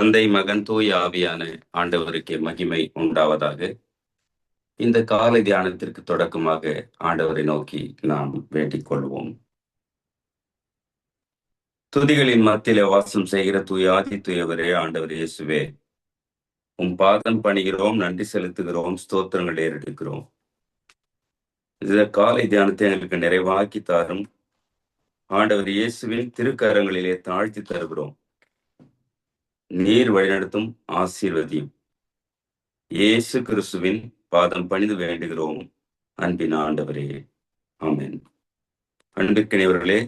தந்தை, மகன், தூய ஆவியான ஆண்டவருக்கே மகிமை உண்டாவதாக. இந்த காலை தியானத்திற்கு தொடக்கமாக ஆண்டவரை நோக்கி நாம் வேண்டிக் கொள்வோம். துதிகளின் மத்தியிலே வாசம் செய்கிற தூய ஆதி தூயவரே, ஆண்டவர் இயேசுவே, பாதம் பணிகிறோம், நன்றி செலுத்துகிறோம், ஸ்தோத்திரங்கள் ஏறெடுக்கிறோம். இந்த காலை தியானத்தை எங்களுக்கு நிறைவாக்கி தாரும். ஆண்டவர் இயேசுவின் திருக்கரங்களிலே தாழ்த்தி தருகிறோம். நீர் வழிநடத்தும் ஆசீர்வதியும். இயேசு கிறிஸ்துவின் பாதம் பணிந்து வேண்டுகிறோம் அன்பின் ஆண்டவரே, ஆமென். அன்புக்கினியவர்களே,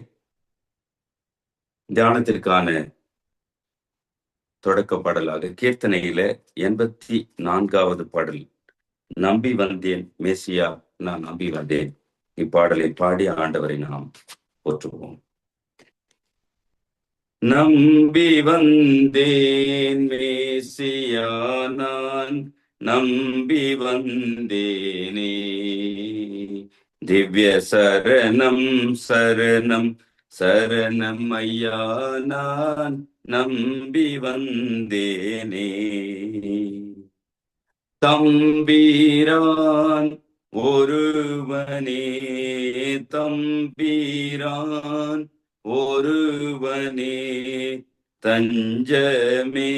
தியானத்திற்கான தொடக்க பாடலாக கீர்த்தனையில 84வது பாடல், நம்பி வந்தேன் மேசியா, நான் நம்பி வந்தேன். இப்பாடலை பாடி ஆண்டவரை நாம் போற்றுவோம். நம்பி வந்தேன் மேசியா, நான் நம்பி வந்தேனே, திவ்ய சரணம் சரணம் சரணம் ஐயா, நான் நம்பி வந்தேனே. தம்பீரான் ஒருவனே, தம்பீரான் ஒருவனே, தஞ்சமே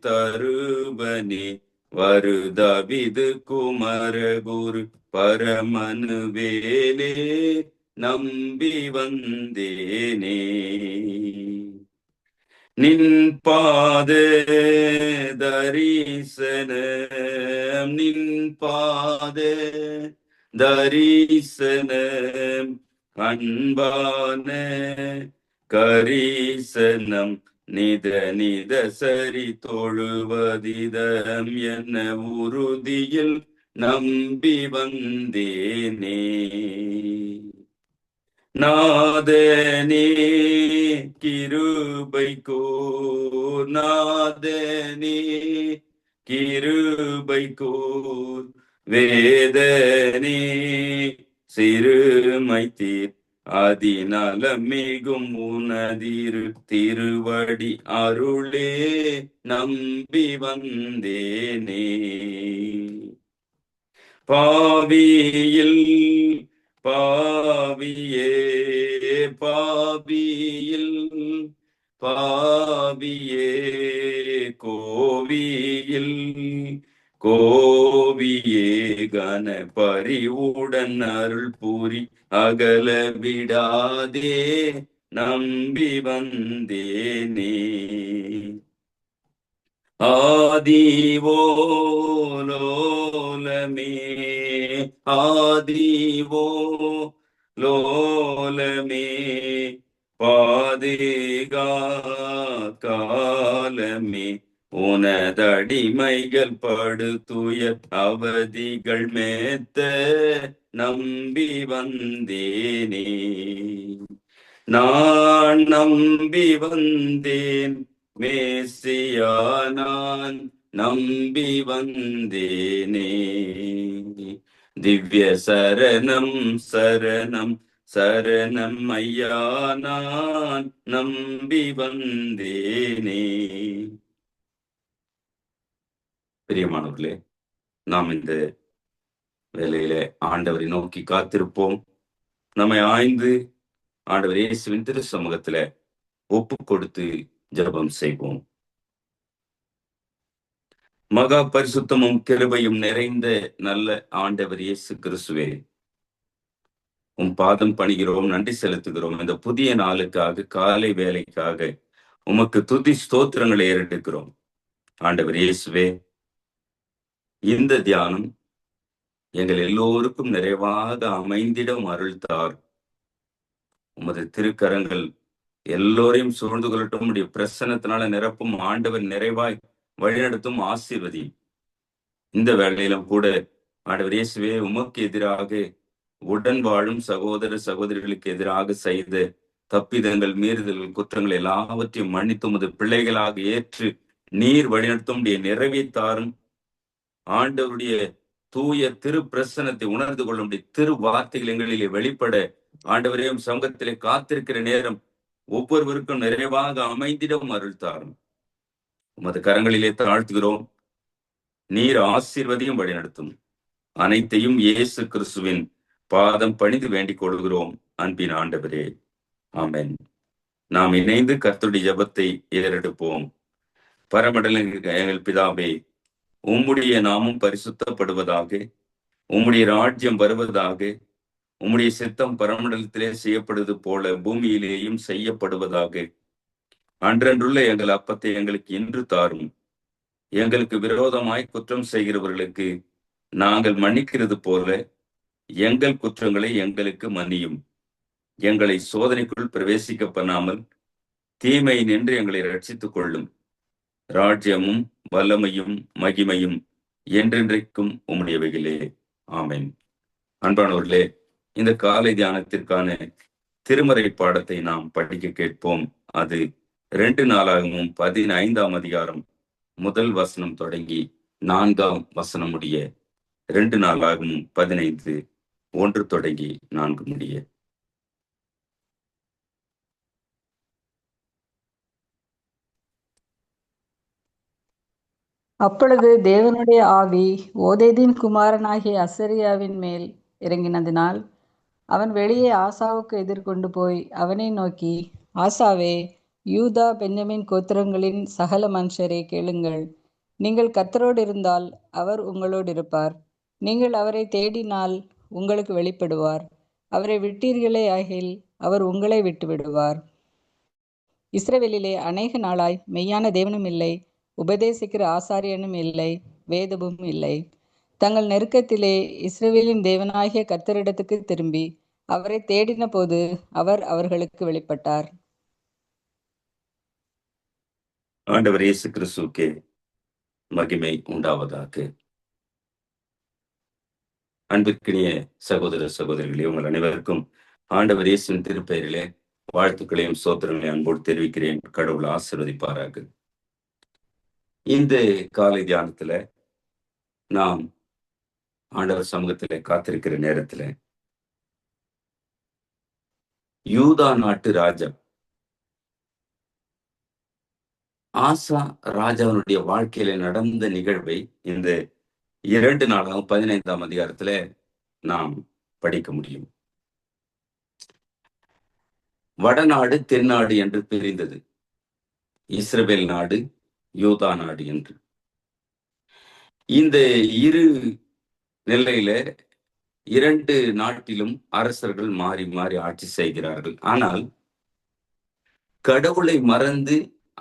தருவனே, வருதவிது குமரகுரு பரமனுவேலே, நம்பி வந்தேனே. நின் பாத தரிசனம், நின் பாத தரிசனம், அன்பான கரிசனம், நித நித சரி தொழுவதிதம் என்ன உறுதியில் நம்பி வந்தேனே. நாதனே கிருபைக்கோர், நாதனே கிருபைக்கோர், வேதனே சிறுமைத்தீர், அதிநலம் மிகும் உனதிரு திருவடி அருளே, நம்பி வந்தேனே. பாவியில் பாவியே, பாவியில் பாவியே, கோவியில் கோவியே, கன பரிவுடன் அருள் பூரி அகல விடாதே, நம்பி வந்தேனே. ஆதிவோலோலமே, ஆதிவோலோலமே, பாதுகாலமே, உனதடிமைகள் படுத்துய அவதிகள் மேத்த, நம்பி வந்தேனே. நான் நம்பி வந்தேன் மேசியா, நான் நம்பி வந்தேனே. திவ்ய சரணம் சரணம் சரணம் ஐயா, நான் நம்பி வந்தேனே. பிரியமானவர்களே, நாம் இந்த வேளையில ஆண்டவரை நோக்கி காத்திருப்போம். நம்மை ஆய்ந்து ஆண்டவர் இயேசுவின் திரு சமூகத்துல ஒப்பு கொடுத்து ஜெபம் செய்வோம். மகா பரிசுத்தமும் கிருபையும் நிறைந்த நல்ல ஆண்டவர் இயேசு கிறிஸ்துவே, பாதம் பணிகிறோம், நன்றி செலுத்துகிறோம். இந்த புதிய நாளுக்காக, காலை வேலைக்காக உமக்கு துதி ஸ்தோத்திரங்களை ஏறெடுக்கிறோம். ஆண்டவர் இயேசுவே, இந்த தியானம் எங்கள் எல்லோருக்கும் நிறைவாக அமைந்திடம் அருள் தார். உமது திருக்கரங்கள் எல்லோரையும் சூழ்ந்து கொள்ளட்டும். உடைய பிரசன்னத்தினால நிரப்பும். ஆண்டவர் நிறைவாய் வழிநடத்தும், ஆசீர்வதி. இந்த வேளையிலும் கூட ஆண்டவர் இயேசுவே, உமக்கு எதிராக உடன் வாழும் சகோதர சகோதரிகளுக்கு எதிராக செய்த தப்பிதங்கள், மீறுதல்கள், குற்றங்கள் எல்லாவற்றையும் மன்னித்து உமது பிள்ளைகளாக ஏற்று நீர் வழிநடத்தும் நிறைவேற்றாரும். ஆண்டவருடைய தூய திரு பிரசனத்தை உணர்ந்து கொள்ள முடியும். திரு வார்த்தைகள் எங்களிலே வெளிப்பட ஆண்டவரையும் சமூகத்திலே காத்திருக்கிற நேரம் ஒவ்வொருவருக்கும் நிறைவாக அமைந்திடம் அருள் தாரும். உமது கரங்களிலே தாழ்த்துகிறோம். நீர் ஆசீர்வதியும் வழிநடத்தும். அனைத்தையும் இயேசு கிறிஸ்துவின் பாதம் பணிந்து வேண்டிக் கொள்கிறோம் அன்பின் ஆண்டவரே. ஆமென். நாம் இணைந்து கர்த்தருடைய ஜெபத்தை ஏறெடுப்போம். பரமண்டல எங்கள் பிதாவே, உம்முடைய நாமம் பரிசுத்தப்படுவதாக, உம்முடைய ராஜ்யம் வருவதாக, உம்முடைய சித்தம் பரமண்டலத்திலே செய்யப்படுவது போல பூமியிலேயும் செய்யப்படுவதாக. அன்றன்றுள்ள எங்கள் அப்பத்தை எங்களுக்கு இன்று தாரும். எங்களுக்கு விரோதமாய் குற்றம் செய்கிறவர்களுக்கு நாங்கள் மன்னிக்கிறது போல எங்கள் குற்றங்களை எங்களுக்கு மன்னியும். எங்களை சோதனைக்குள் பிரவேசிக்க பண்ணாமல் தீமை நின்று எங்களை ரட்சித்துக் கொள்ளும். ராஜ்யமும் வல்லமையும் மகிமையும் என்றென்றைக்கும் உம்முடையவைகளே. ஆமென். அன்பானவர்களே, இந்த காலை தியானத்திற்கான திருமறை பாடத்தை நாம் படிக்க கேட்போம். அது 2 நாளாகமும் 15ஆம் அதிகாரம் முதல் வசனம் தொடங்கி 4ஆம் வசனம் முடிய, 2 நாளாகமும் 15 1 தொடங்கி 4 முடிய. அப்பொழுது தேவனுடைய ஆவி ஓதேதின் குமாரனாகிய அசரியாவின் மேல் இறங்கினதினால் அவன் வெளியே ஆசாவுக்கு எதிர்கொண்டு போய் அவனை நோக்கி, ஆசாவே, யூதா பென்யமீன் கோத்திரங்களின் சகல மனுஷரே கேளுங்கள். நீங்கள் கர்த்தரோடு இருந்தால் அவர் உங்களோடு இருப்பார். நீங்கள் அவரை தேடினால் உங்களுக்கு வெளிப்படுவார். அவரை விட்டீர்களே ஆகில் அவர் உங்களை விட்டு விடுவார். இஸ்ரவேலிலே அநேக நாளாய் மெய்யான தேவனும் இல்லை, உபதேசிக்கிற ஆசாரியனும் இல்லை, வேதமும் இல்லை. தங்கள் நெருக்கத்திலே இஸ்ரவேலின் தேவனாகிய கர்த்தரிடத்துக்கு திரும்பி அவரை தேடின போது அவர் அவர்களுக்கு வெளிப்பட்டார். ஆண்டவர் இயேசு கிறிஸ்துவுக்கே மகிமை உண்டாவதாக. அன்பிற்கினிய சகோதர சகோதரிகளே, உங்கள் அனைவருக்கும் ஆண்டவர் இயேசுவின் திருப்பெயரிலே வாழ்த்துக்களையும் சோத்திரங்களையும் அன்போடு தெரிவிக்கிறேன். கடவுள் ஆசீர்வதிப்பாராக. இந்த காலை தியானத்துல நாம் ஆண்டவர் சமூகத்திலே காத்திருக்கிற நேரத்துல யூதா நாட்டு ராஜா ஆசா ராஜாவினுடைய வாழ்க்கையில நடந்த நிகழ்வை இந்த 2 நாளாகவும் 15ஆம் அதிகாரத்துல நாம் படிக்க முடியும். வடநாடு தென்னாடு என்று பிரிந்தது. இஸ்ரவேல் நாடு, யூதா நாடு என்று. இந்த இரு நிலையில 2 நாட்டிலும் அரசர்கள் மாறி மாறி ஆட்சி செய்கிறார்கள். ஆனால் கடவுளை மறந்து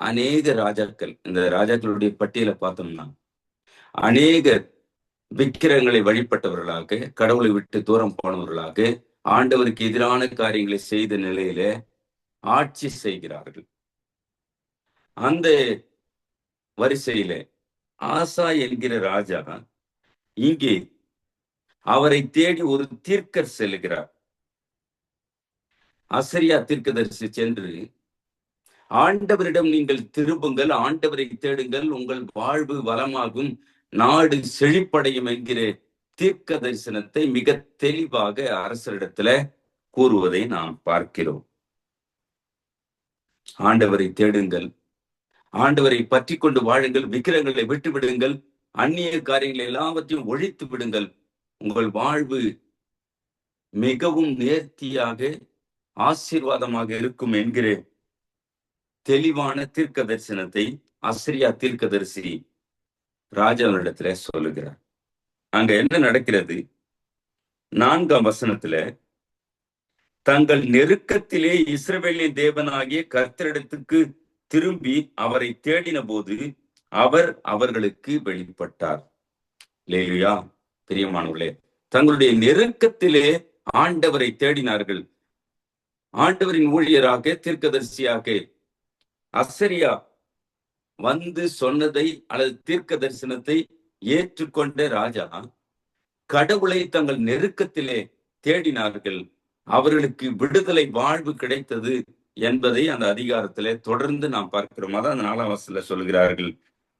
அநேக ராஜாக்கள், இந்த ராஜாக்களுடைய பட்டியலை பார்த்தோம்னா அநேகர் விக்கிரங்களை வழிபட்டவர்களாக, கடவுளை விட்டு தூரம் போனவர்களாக, ஆண்டவருக்கு எதிரான காரியங்களை செய்த நிலையில ஆட்சி செய்கிறார்கள். அந்த வரிசையில ஆசா என்கிற ராஜா இங்கே அவரை தேடி ஒரு தீர்க்கர் செல்கிறார். அசரியா தீர்க்கதரிசி சென்று, ஆண்டவரிடம் நீங்கள் திரும்புங்கள், ஆண்டவரை தேடுங்கள், உங்கள் வாழ்வு வளமாகும், நாடு செழிப்படையும் என்கிற தீர்க்க தரிசனத்தை மிக தெளிவாக அரசரிடத்துல கூறுவதை நாம் பார்க்கிறோம். ஆண்டவரை தேடுங்கள், ஆண்டவரை பற்றி கொண்டு வாழுங்கள், விக்கிரங்களை விட்டு விடுங்கள், அந்நிய காரியங்களை எல்லாவற்றையும் ஒழித்து விடுங்கள், உங்கள் வாழ்வு மிகவும் நேர்த்தியாக ஆசீர்வாதமாக இருக்கும் என்கிற தெளிவான தீர்க்க தரிசனத்தை அசரியா தீர்க்கதரிசி ராஜாவினிடத்துல சொல்லுகிறார். அங்க என்ன நடக்கிறது? 4ஆம் வசனத்துல, தங்கள் நெருக்கத்திலே இஸ்ரவேலின் தேவனாகிய கர்த்தரிடத்துக்கு திரும்பி அவரை தேடின போது அவர் அவர்களுக்கு வெளிப்பட்டார். அல்லேலூயா. பிரியமானவர்களே, தங்களுடைய நெருக்கத்திலே ஆண்டவரை தேடினார்கள். ஆண்டவரின் ஊழியராக தீர்க்கதரிசியாக அசரியா வந்து சொன்னதை அல்லது தீர்க்க தரிசனத்தை ஏற்றுக்கொண்ட ராஜா கடவுளை தங்கள் நெருக்கத்திலே தேடினார்கள். அவர்களுக்கு விடுதலை வாழ்வு கிடைத்தது என்பதை அந்த அதிகாரத்திலே தொடர்ந்து நாம் பார்க்கிறோம். அதான் அந்த 4ஆம் வசனத்துல சொல்கிறார்கள்,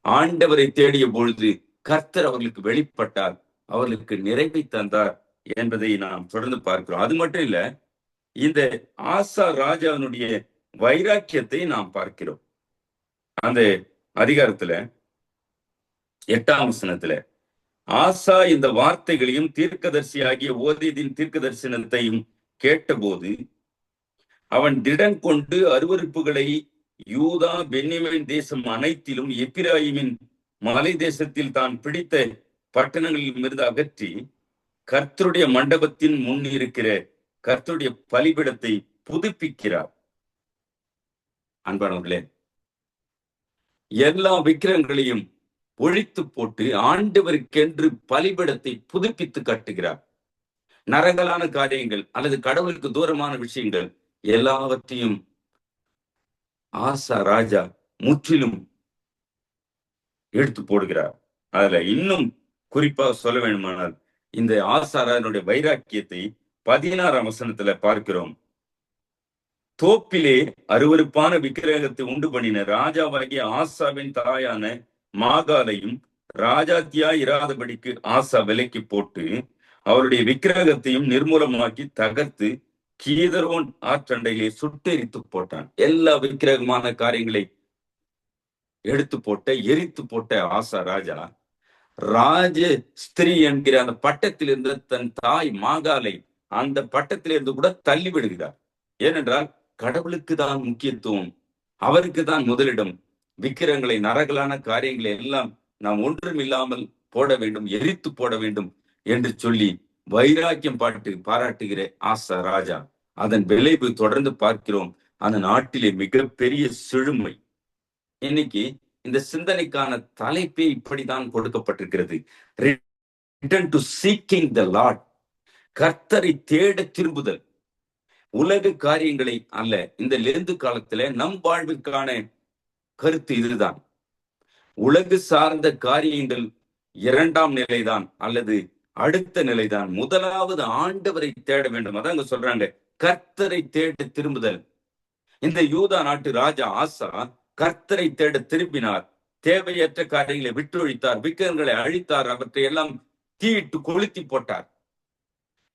ஆண்டவரை தேடிய பொழுது கர்த்தர் அவர்களுக்கு வெளிப்பட்டார், அவர்களுக்கு நிறைவை தந்தார் என்பதை நாம் தொடர்ந்து பார்க்கிறோம். அது மட்டும் இல்ல, இந்த ஆசா ராஜாவினுடைய வைராக்கியத்தை நாம் பார்க்கிறோம். அந்த அதிகாரத்துல 8ஆம் வசனத்துல ஆசா இந்த வார்த்தைகளையும் தீர்க்கதரிசியாகிய ஓதேதின் தீர்க்க தரிசனத்தையும் கேட்டபோது அவன் திடன் கொண்டு அருவருப்புகளை யூதா பென்யமீன் தேசம் அனைத்திலும் எப்பிராயிமின் மலை தேசத்தில் தான் பிடித்த பட்டணங்களில் இருந்து அகற்றி கர்த்தருடைய மண்டபத்தின் முன் இருக்கிற கர்த்தருடைய பலிபிடத்தை புதுப்பிக்கிறார். அன்பானவர்களே, எல்லா விக்கிரகங்களையும் ஒழித்து போட்டு ஆண்டவருக்கென்று பலிபிடத்தை புதுப்பித்து கட்டுகிறார். நரகலான காரியங்கள் அல்லது கடவுளுக்கு தூரமான விஷயங்கள் எல்லாவற்றையும் ஆசா ராஜா முற்றிலும் எடுத்து போடுகிறார். அதுல இன்னும் குறிப்பாக சொல்ல வேண்டுமானால் இந்த ஆசாரனுடைய வைராக்கியத்தை 16ஆம் வசனத்துல பார்க்கிறோம். தோப்பிலே அருவருப்பான விக்கிரகத்தை உண்டு பண்ணின ராஜாவாகிய ஆசாவின் தாயான மாகாலையும் ராஜாத்தியாய் இராதபடிக்கு ஆசா விலைக்கு போட்டு அவருடைய விக்கிரகத்தையும் நிர்மூலமாக்கி தகர்த்து கீதரோன் ஆற்றண்டையிலே சுட்டெரித்து போட்டான். எல்லா விக்கிரகமான காரியங்களை எடுத்து போட்ட எரித்து போட்ட ஆசா ராஜா ராஜ ஸ்திரீ என்கிற அந்த பட்டத்தில் இருந்த தன் தாய் மாகாலை அந்த பட்டத்திலிருந்து கூட தள்ளி விடுகிறார். ஏனென்றால் கடவுளுக்கு தான் முக்கியத்துவம், அவருக்கு தான் முதலிடம். விக்கிரகங்களை நரகலான காரியங்களை எல்லாம் நாம் ஒன்றும் இல்லாமல் போட வேண்டும், எரித்து போட வேண்டும் என்று சொல்லி வைராக்கியம் பாராட்டுகிற ஆசா ராஜா. அதன் விளைவு தொடர்ந்து பார்க்கிறோம். அந்த நாட்டிலே மிகப்பெரிய செழுமை. இன்னைக்கு இந்த சிந்தனைக்கான தலைப்பே இப்படிதான் கொடுக்கப்பட்டிருக்கிறது. Return to seeking the Lord. கர்த்தரை தேட திரும்புதல். உலக காரியங்களை அல்ல. இந்த லெந்து காலத்துல நம் வாழ்வுக்கான கருத்து இதுதான். உலகு சார்ந்த காரியங்கள் 2ஆம் நிலைதான் அல்லது அடுத்த நிலைதான். முதலாவது ஆண்டவரை தேட வேண்டும். அதான் அங்க சொல்றாங்க, கர்த்தரை தேட திரும்புதல். இந்த யூதா நாட்டு ராஜா ஆசா கர்த்தரை தேட திரும்பினார். தேவையற்ற காரியங்களை விட்டொழித்தார், விக்கிரகங்களை அழித்தார், அவற்றை எல்லாம் தீயிட்டு கொளுத்தி போட்டார்.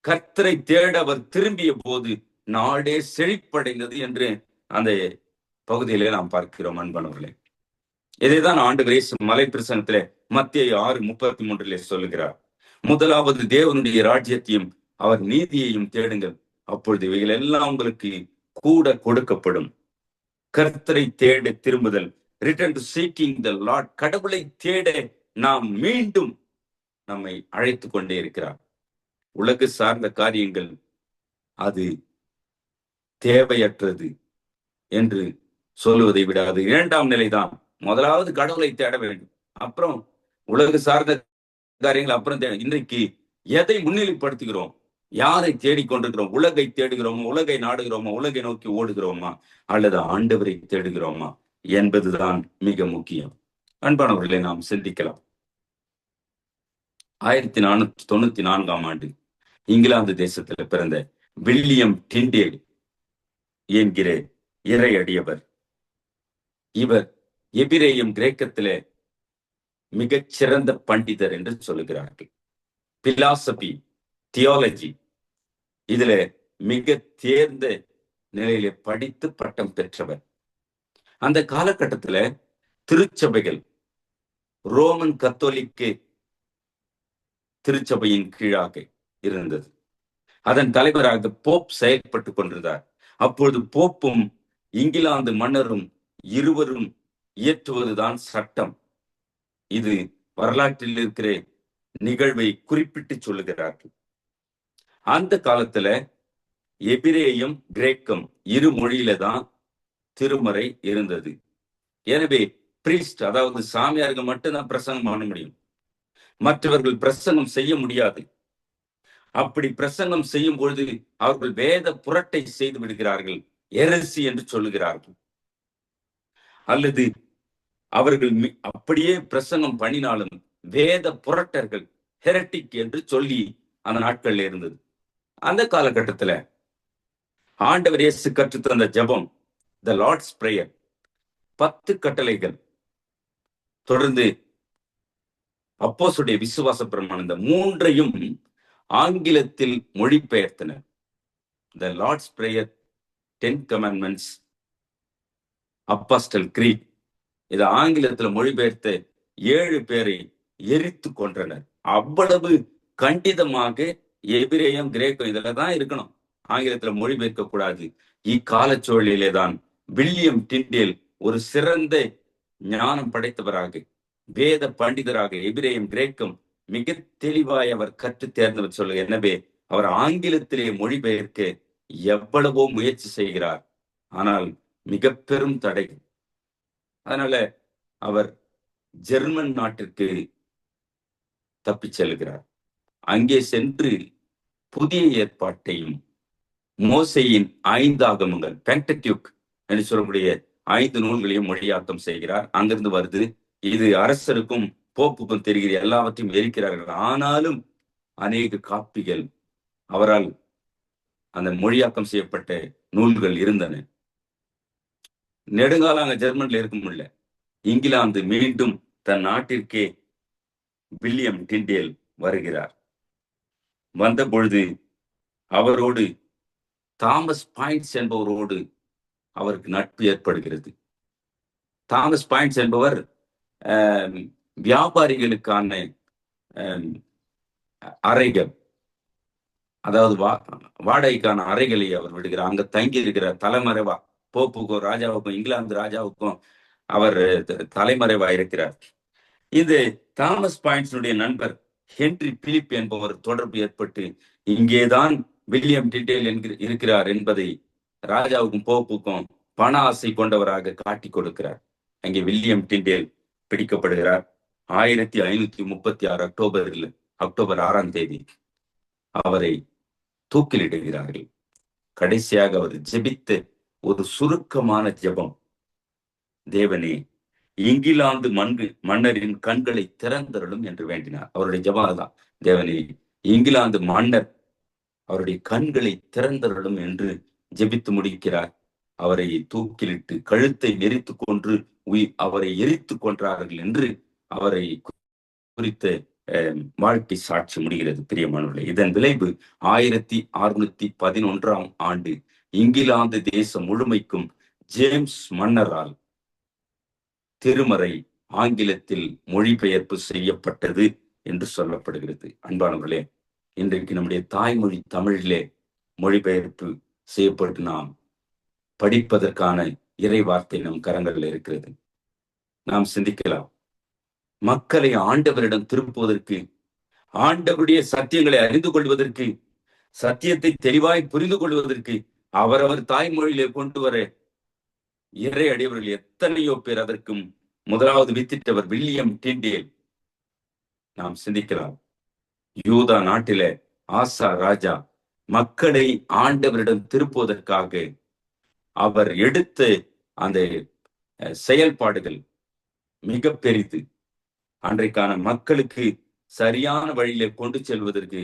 கர்த்தரை தேட அவர் திரும்பிய போது நாடே செழிப்படைந்தது என்று அந்த பகுதியிலே நாம் பார்க்கிறோம். அன்பானவர்களே, இதைதான் ஆண்டவர் இயேசு மலை பிரசனத்திலே மத்தேயு 6:33 சொல்லுகிறார். முதலாவது தேவனுடைய ராஜ்யத்தையும் அவர் நீதியையும் தேடுங்கள், அப்பொழுது இவைகள் எல்லாம் உங்களுக்கு கூட கொடுக்கப்படும். கர்த்தரை தேட திரும்புதல், return to seeking the Lord. கடவுளை தேட நாம் மீண்டும் நம்மை அழைத்து கொண்டே இருக்கிறார். உலகு சார்ந்த காரியங்கள் அது தேவையற்றது என்று சொல்லுவதை விட அது 2ஆம் நிலைதான். முதலாவது கடவுளை தேட வேண்டும், அப்புறம் உலகு சார்ந்த காரியங்கள் அப்புறம் தேட. இன்றைக்கு எதை முன்னிலைப்படுத்துகிறோம்? யாரை தேடிக்கொண்டிருக்கிறோம்? உலகை தேடுகிறோமா? உலகை நாடுகிறோமா? உலகை நோக்கி ஓடுகிறோமா? அல்லது ஆண்டவரை தேடுகிறோமா என்பதுதான் மிக முக்கியம். அன்பானவர்களை நாம் சிந்திக்கலாம். 1494ஆம் ஆண்டு இங்கிலாந்து தேசத்துல பிறந்த வில்லியம் டிண்டேல் என்கிற இறையடியவர். இவர் எபிரேயம் கிரேக்கத்திலே மிகச் சிறந்த பண்டிதர் என்று சொல்லுகிறார்கள். பிலாசபி, தியாலஜி இதுல மிக தேர்ந்த நிலையில படித்து பட்டம் பெற்றவர். அந்த காலகட்டத்துல திருச்சபைகள் ரோமன் கத்தோலிக்க திருச்சபையின் கீழாக இருந்தது. அதன் தலைவராக போப் செயல்பட்டு கொண்டிருந்தார். அப்பொழுது போப்பும் இங்கிலாந்து மன்னரும் இருவரும் இயற்றுவதுதான் சட்டம். இது வரலாற்றில் இருக்கிற நிகழ்வை குறிப்பிட்டு சொல்லுகிறார்கள். அந்த காலத்துல எபிரேயம் கிரேக்கம் இரு மொழியில தான் திருமறை இருந்தது. எனவே பிரீஸ்ட், அதாவது சாமியார்கள் மட்டும்தான் பிரசங்கம் பண்ண முடியும், மற்றவர்கள் பிரசங்கம் செய்ய முடியாது. அப்படி பிரசங்கம் செய்யும் பொழுது அவர்கள் வேத புரட்டை செய்து விடுகிறார்கள், எரசி என்று சொல்லுகிறார்கள். அல்லது அவர்கள் அப்படியே பிரசங்கம் பண்ணினாலும் வேத புரட்டர்கள், ஹெரட்டிக் என்று சொல்லி அந்த நாட்கள்ல இருந்தது. அந்த காலகட்டத்துல ஆண்டவர் இயேசு கற்று தந்த ஜெபம், த லார்ட்ஸ் பிரேயர், 10 கட்டளைகள், தொடர்ந்து அப்போஸ்தலருடைய விசுவாச பிரமாணம், இந்த 3ஐயும் ஆங்கிலத்தில் மொழிபெயர்த்தனர். The Lord's Prayer, 10 commandments, Apostle Creed, இதை ஆங்கிலத்துல மொழிபெயர்த்த 7 பேரை எரித்து கொன்றனர். அவ்வளவு கண்டிதமாக எபிரேயம், கிரேக்கம் இதுல தான் இருக்கணும், ஆங்கிலத்துல மொழிபெயர்க்க கூடாது. இக்கால சூழலிலே தான் வில்லியம் டிண்டேல் ஒரு சிறந்த ஞானம் படைத்தவராக, வேத பண்டிதராக, எபிரேயம், கிரேக்கம் மிக தெளிவாய் அவர் கற்று தேர்ந்தவர் சொல்லுங்க. எனவே அவர் ஆங்கிலத்திலே மொழிபெயர்க்க எவ்வளவோ முயற்சி செய்கிறார், ஆனால் மிக பெரும் தடை. அதனால அவர் ஜெர்மன் நாட்டிற்கு தப்பிச் செல்கிறார். அங்கே சென்று புதிய ஏற்பாட்டையும் மோசையின் 5 ஆகமங்கள், பென்டடியூக் என்று சொல்லக்கூடிய 5 நூல்களையும் மொழியாக்கம் செய்கிறார். அங்கிருந்து வருது. இது அரசருக்கும் போப்புக்கும் தெரிகிற எல்லாவற்றையும் எரிக்கிறார்கள். ஆனாலும் அநேக காப்பிகள் அவரால் அந்த மொழியாக்கம் செய்யப்பட்ட நூல்கள் இருந்தன. நெடுங்காலம் அங்க ஜெர்மன்ல இருக்க முடியல. இங்கிலாந்து மீண்டும் தன் நாட்டிற்கே வில்லியம் டிண்டேல் வருகிறார். வந்த பொழுது அவரோடு தாமஸ் பாயிண்ட்ஸ் என்பவரோடு அவருக்கு நட்பு ஏற்படுகிறது. தாமஸ் பாயிண்ட்ஸ் என்பவர் வியாபாரிகளுக்கான அறைகள், அதாவது வாடகைக்கான அறைகளை அவர் விடுகிறார். அங்க தங்கி இருக்கிற தலைமறைவா, போப்புக்கும் ராஜாவுக்கும், இங்கிலாந்து ராஜாவுக்கும் அவர் தலைமறைவா இருக்கிறார். இது தாமஸ் பாயிண்ட்ஸுடைய நண்பர் ஹென்றி பிலிப் என்பவர் தொடர்பு ஏற்பட்டு இங்கேதான் வில்லியம் டிண்டேல் இருக்கிறார் என்பதை ராஜாவுக்கும் போப்புக்கும் பண ஆசை கொண்டவராக காட்டி கொடுக்கிறார். அங்கே வில்லியம் டிண்டேல் பிடிக்கப்படுகிறார். 1536 அக்டோபர் 6ஆம் தேதி அவரை தூக்கிலிடுகிறார்கள். கடைசியாக அவர் ஜெபித்த ஒரு சுருக்கமான ஜெபம், தேவனே இங்கிலாந்து மன்னரின் கண்களை திறந்தருளும் என்று வேண்டினார். அவருடைய ஜெபம் தான், தேவனே இங்கிலாந்து மன்னர் அவருடைய கண்களை திறந்தருளும் என்று ஜெபித்து முடிக்கிறார். அவரை தூக்கிலிட்டு கழுத்தை நெரித்து கொன்று அவரை எரித்து கொன்றார்கள் என்று அவரை குறித்த வாழ்க்கை சாட்சி முடிகிறது. பிரியமானவர்களே, இதன் விளைவு 1611ஆம் ஆண்டு இங்கிலாந்து தேசம் முழுமைக்கும் ஜேம்ஸ் மன்னரால் திருமறை ஆங்கிலத்தில் மொழிபெயர்ப்பு செய்யப்பட்டது என்று சொல்லப்படுகிறது. அன்பானவர்களே, இன்றைக்கு நம்முடைய தாய்மொழி தமிழிலே மொழிபெயர்ப்பு செய்யப்பட்டு நாம் படிப்பதற்கான இறை வார்த்தை நம் கரங்களில் இருக்கிறது. நாம் சிந்திக்கலாம், மக்களை ஆண்டவரிடம் திருப்புவதற்கு, ஆண்டவருடைய சத்தியங்களை அறிந்து கொள்வதற்கு, சத்தியத்தை தெளிவாய் புரிந்து கொள்வதற்கு அவரவர் தாய்மொழியிலே கொண்டு வர இறை அடியவர்கள் எத்தனையோ பேர். அதற்கும் முதலாவது வித்திட்டவர் வில்லியம் டிண்டேல். நாம் சிந்திக்கலாம், யூதா நாட்டில ஆசா ராஜா மக்களை ஆண்டவரிடம் திருப்புவதற்காக அவர் எடுத்த அந்த செயல்பாடுகள் மிக பெரிது. அன்றைக்கான மக்களுக்கு சரியான வழியில கொண்டு செல்வதற்கு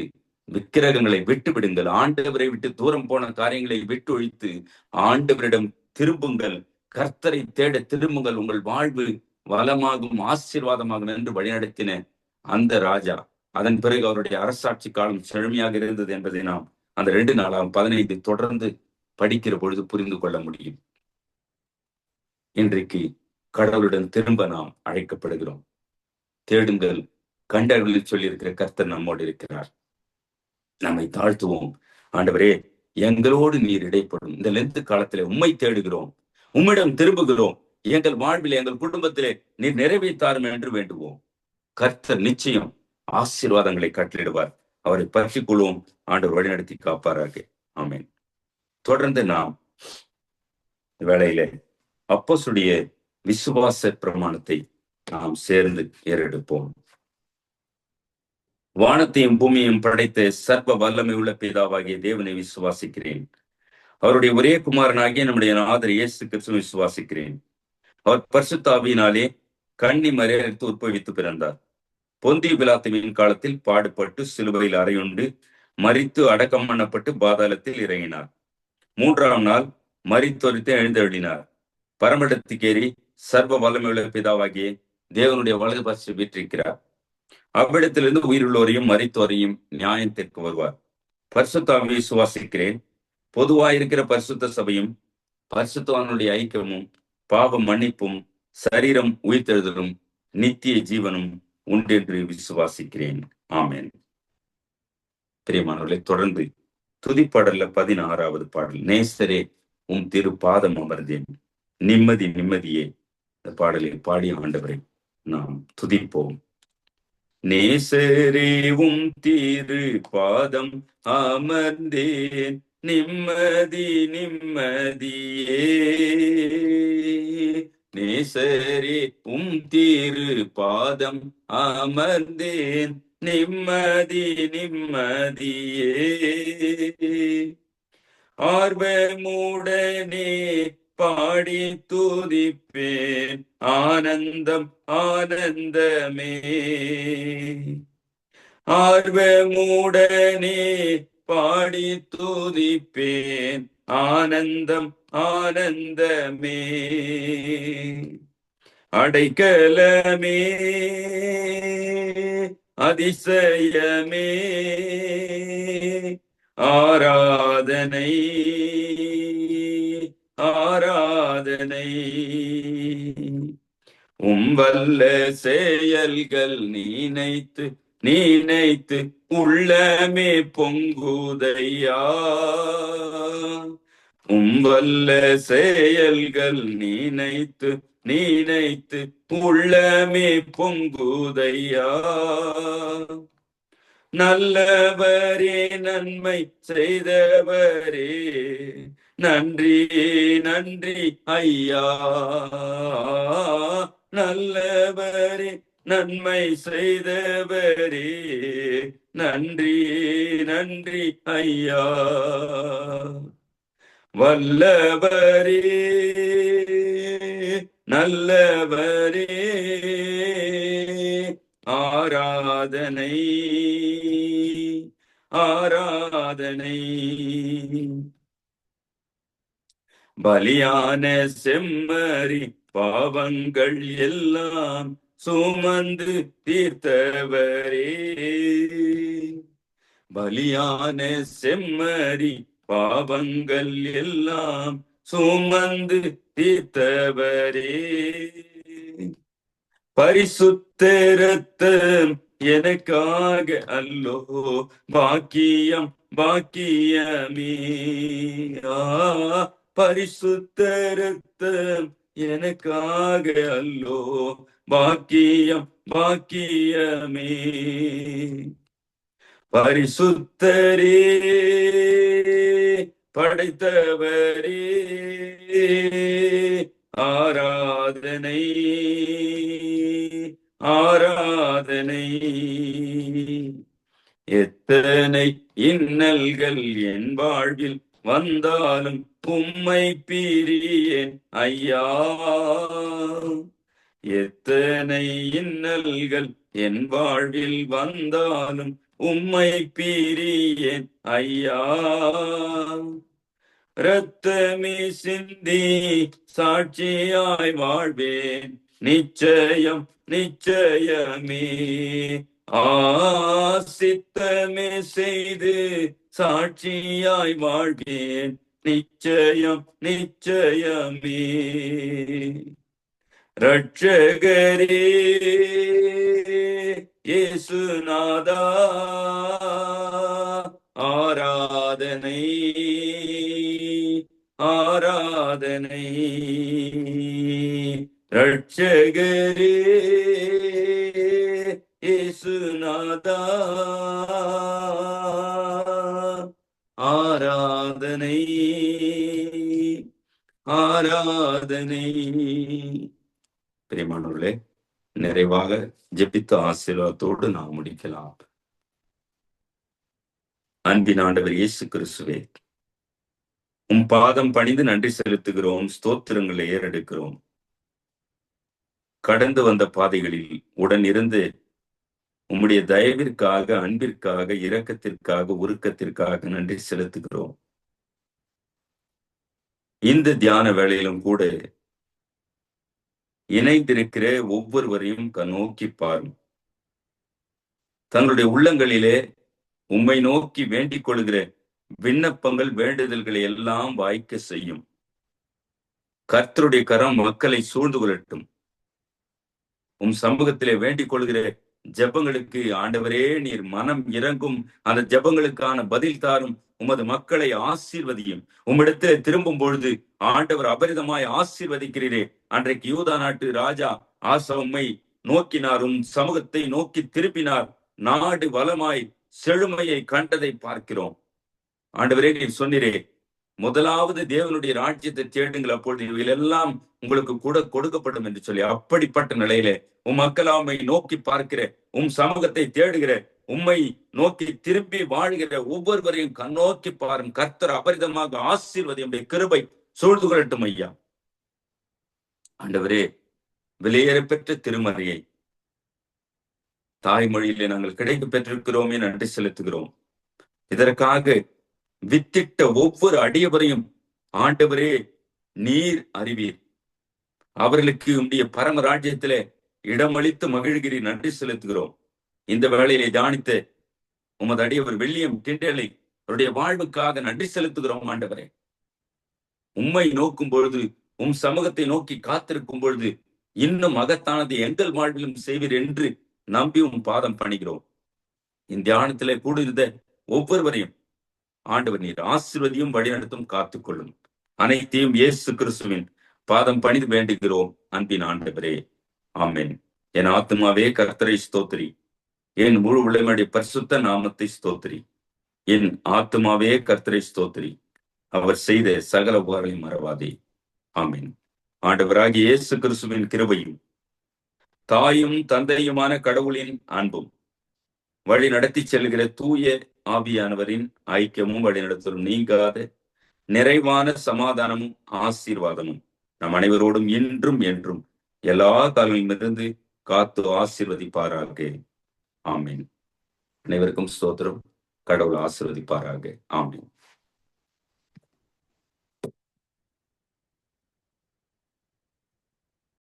விக்கிரகங்களை விட்டு விடுங்கள், ஆண்டவரை விட்டு தூரம் போன காரியங்களை விட்டு ஒழித்து ஆண்டவரிடம் திரும்புங்கள், கர்த்தரை தேட திரும்புங்கள், உங்கள் வாழ்வு வளமாகும் ஆசீர்வாதமாகும் என்று வழிநடத்தின அந்த ராஜா. அதன் பிறகு அவருடைய அரசாட்சி காலம் செழுமையாக இருந்தது என்பதை நாம் அந்த 2 நாளாம் 15 தொடர்ந்து படிக்கிற பொழுது புரிந்து கொள்ள முடியும். இன்றைக்கு கடவுளுடன் திரும்ப நாம் அழைக்கப்படுகிறோம். தேடுங்கள், கண்டவர்களில் சொல்லியிருக்கிற கர்த்தர் நம்மோடு இருக்கிறார். நம்மை தாழ்த்துவோம். ஆண்டவரே, எங்களோடு நீர் இடைப்படும். இந்த லெந்து காலத்திலே உம்மை தேடுகிறோம், உம்மிடம் திரும்புகிறோம். எங்கள் வாழ்விலே, எங்கள் குடும்பத்திலே நீர் நிறைவேற்றாரும் என்று வேண்டுவோம். கர்த்தர் நிச்சயம் ஆசீர்வாதங்களை கட்டளிடுவார். அவரை பற்றிக் கொள்வோம். ஆண்டவர் வழிநடத்தி காப்பாராக. ஆமென். தொடர்ந்து நாம் வேளையில அப்போஸ்தலருடைய விசுவாச பிரமாணத்தை நாம் சேர்ந்து ஏறெடுப்போம். வானத்தையும் பூமியையும் படைத்த சர்வ வல்லமை உள்ள பிதாவாகிய தேவனை விசுவாசிக்கிறேன். அவருடைய ஒரே குமாரனாகிய நம்முடைய நாதர் இயேசு கிறிஸ்துவை விசுவாசிக்கிறேன். அவர் பரிசுத்த ஆவியினாலே கன்னி மரியாதைக்கு உட்பவித்து பிறந்தார். பொந்திய பிலாத்துவின் காலத்தில் பாடுபட்டு சிலுவையில் அறையுண்டு மரித்து அடக்கம் பண்ணப்பட்டு பாதாளத்தில் இறங்கினார். 3ஆம் நாள் மரித்தொரித்து எழுந்தருளினார். பரமண்டத்துக்கேறி சர்வ வல்லமையுள்ள பிதாவாகிய தேவனுடைய வலது பார்த்து வீற்றிருக்கிறார். அவ்விடத்திலிருந்து உயிருள்ளோரையும் மரித்தோரையும் நியாயத்திற்கு வருவார். பரிசுத்த ஆவியை விசுவாசிக்கிறேன். பொதுவாயிருக்கிற பரிசுத்த சபையும் பரிசுத்தவான்களுடைய ஐக்கியமும் பாவ மன்னிப்பும் சரீரம் உயிர்த்தெழுதலும் நித்திய ஜீவனும் உண்டென்று விசுவாசிக்கிறேன். ஆமென். பிரியமானவர்களே, தொடர்ந்து துதிப்பாடல்ல 16வது பாடல், நேசரே உம் திரு பாதம் அமர்ந்தேன், நிம்மதி நிம்மதியே. இந்த பாடலை பாடி ஆண்டவரை நாம் துதிப்போம். நேசரே உம் திரு பாதம் அமர்ந்தேன், நிம்மதி நிம்மதியே. நேசரே உம் திரு பாதம் அமர்ந்தேன், நிம்மதி நிம்மதியே. ஆர்வமுடனே பாடி துதிப்பேன், ஆனந்தம் ஆனந்தமே. ஆர்வமுடனே பாடி துதிப்பேன், ஆனந்தம் ஆனந்தமே. அடைக்கலமே அதிசயமே, ஆராதனை ஆராதனை. வல்ல செயல்கள் நினைத்து நினைத்து உள்ளமே பொங்குதையா. வல்ல செயல்கள் நினைத்து நினைத்து உள்ளமே பொங்குதையா. நல்லவரே நன்மை செய்தவரே, நன்றி நன்றி ஐயா. நல்லவரே நன்மை செய்தவரே, நன்றி நன்றி ஐயா. வல்லவரே நல்லவரே, ஆராதனை ஆராதனை. பலியான செம்மறி பாவங்கள் எல்லாம் சுமந்து தீர்த்தவரே. பலியான செம்மறி பாவங்கள் எல்லாம் சுமந்து தீர்த்தவரே. பரிசுத்த இரத்தம் எனக்காக அல்லோ, பாக்கியம் பாக்கியமே. பரிசுத்த இரத்தம் எனக்காக அல்லோ, பாக்கியம் பாக்கியமே. பரிசுத்தரே படைத்தவரே, ஆராதனை ஆராதனை. எத்தனை இன்னல்கள் என் வாழ்வில் வந்தாலும் உம்மை பிரியேன் ஐயா. எத்தனை இன்னல்கள் என் வாழ்வில் வந்தாலும் உம்மை பிரியேன் ஐயா. இரத்தமே சிந்தி சாட்சியாய் வாழ்வேன், நிச்சயம் நிச்சயமே. சித்தமே செய்து சாட்சியாய் வாழ்வேன், நிச்சயம் நிச்சயமே. ரட்சகரே இயேசுநாதா, ஆராதனை ஆராதனை. ரட்சகரே இயேசுநாதா, ஆராதனை ஆராதனை. பிரியமானவர்களே, நிறைவாக ஜெபித்த ஆசீர்வாதத்தோடு நாம் முடிக்கலாம். அன்பின் ஆண்டவர் இயேசு கிறிஸ்துவே, உம் பாதம் பணிந்து நன்றி செலுத்துகிறோம், ஸ்தோத்திரங்களை ஏறெடுக்கிறோம். கடந்து வந்த பாதைகளில் உடன் இருந்து உம்முடைய தயவிற்காக, அன்பிற்காக, இரக்கத்திற்காக, உருக்கத்திற்காக நன்றி செலுத்துகிறோம். இந்த தியான வேளையிலும் கூட இணைந்திருக்கிற ஒவ்வொருவரையும் கண்ணோக்கி பாரும். தங்களுடைய உள்ளங்களிலே உம்மை நோக்கி வேண்டிக் கொள்கிற விண்ணப்பங்கள், வேண்டுதல்களை எல்லாம் வாய்க்க செய்யும். கர்த்தருடைய கரம் மக்களை சூழ்ந்து கொள்ளட்டும். உம் சமூகத்திலே வேண்டிக் கொள்கிற ஜெபங்களுக்கு ஆண்டவரே நீர் மனம் இறங்கும். அந்த ஜெபங்களுக்கான பதில் தாரும். உமது மக்களை ஆசீர்வதியும். உம்மிடத்தில் திரும்பும் பொழுது ஆண்டவர் அபரிதமாய் ஆசீர்வதிக்கிறீரே. அன்றைக்கு யூதா நாட்டு ராஜா ஆசா உம்மை நோக்கினார், உம் சமூகத்தை நோக்கி திருப்பினார். நாடு வளமாய் செழுமையை கண்டதை பார்க்கிறோம். ஆண்டவரே நீர் சொன்னீரே, முதலாவது தேவனுடைய ராஜ்யத்தை தேடுங்கள், அப்பொழுது இவையெல்லாம் உங்களுக்கு கூட கொடுக்கப்படும் என்று சொல்லி, அப்படிப்பட்ட நிலையிலே உம் மக்களாமை நோக்கி பார்க்கிற, உம் சமூகத்தை தேடுகிற, உம்மை நோக்கி திரும்பி வாழ்கிற ஒவ்வொருவரையும் கண்ணோக்கி பாரும். கர்த்தர் அபரிதமாக ஆசீர்வதியுடைய கிருபை சூழ்ந்து கொள்ளட்டும் ஐயா. ஆண்டவரே, வெளியேற பெற்ற திருமறையை தாய்மொழியிலே நாங்கள் கிடைக்க பெற்றிருக்கிறோமே, நன்றி செலுத்துகிறோம். இதற்காக வித்திட்ட ஒவ்வொரு அடியவரையும் ஆண்டவரே நீர் அறிவீர். அவர்களுக்கு உடைய பரம ராஜ்யத்திலே இடமளித்து மகிழ்கிறீர். நன்றி செலுத்துகிறோம். இந்த வேளையிலே தியானித்த உமது அடியவர் வில்லியம் டிண்டேலை அவருடைய வாழ்வுக்காக நன்றி செலுத்துகிறோம். ஆண்டவரே, உம்மை நோக்கும் பொழுது, உம் சமூகத்தை நோக்கி காத்திருக்கும் பொழுது இன்னும் மகத்தானது எங்கள் வாழ்விலும் செய்வீர் என்று நம்பி உம் பாதம் பணிகிறோம். இந்த தியானத்திலே கூடியிருந்த ஒவ்வொருவரையும் ஆண்டவர் நீர் ஆசீர்வதியும், வழிநடத்தும், காத்துக்கொள்ளும். அனைத்தையும் இயேசு கிறிஸ்துவின் பாதம் பணிந்து வேண்டுகிறோம் அன்பின் ஆண்டவரே, ஆமென். என் ஆத்துமாவே கர்த்தரை ஸ்தோத்திரி, என் முழு உள்ளமையுடைய பரிசுத்த நாமத்தை ஸ்தோத்திரி. என் ஆத்துமாவே கர்த்தரை ஸ்தோத்திரி, அவர் செய்த சகல உபகாரங்களையும் மறவாதே. ஆமென். ஆண்டவராகிய இயேசு கிறிஸ்துவின் கிருபையும் தாயும் தந்தையுமான கடவுளின் அன்பும் வழி நடத்தி செல்கிற தூய ஆவியானவரின் ஐக்கியமும் வழிநடத்தலும் நீங்காத நிறைவான சமாதானமும் ஆசீர்வாதமும் நம் அனைவரோடும் இன்றும் என்றும் எல்லா காலங்களிலிருந்து காத்து ஆசீர்வதிப்பாராக. ஆமீன். அனைவருக்கும் ஸ்தோத்திரம். கடவுள் ஆசீர்வதிப்பாராக. ஆமீன்.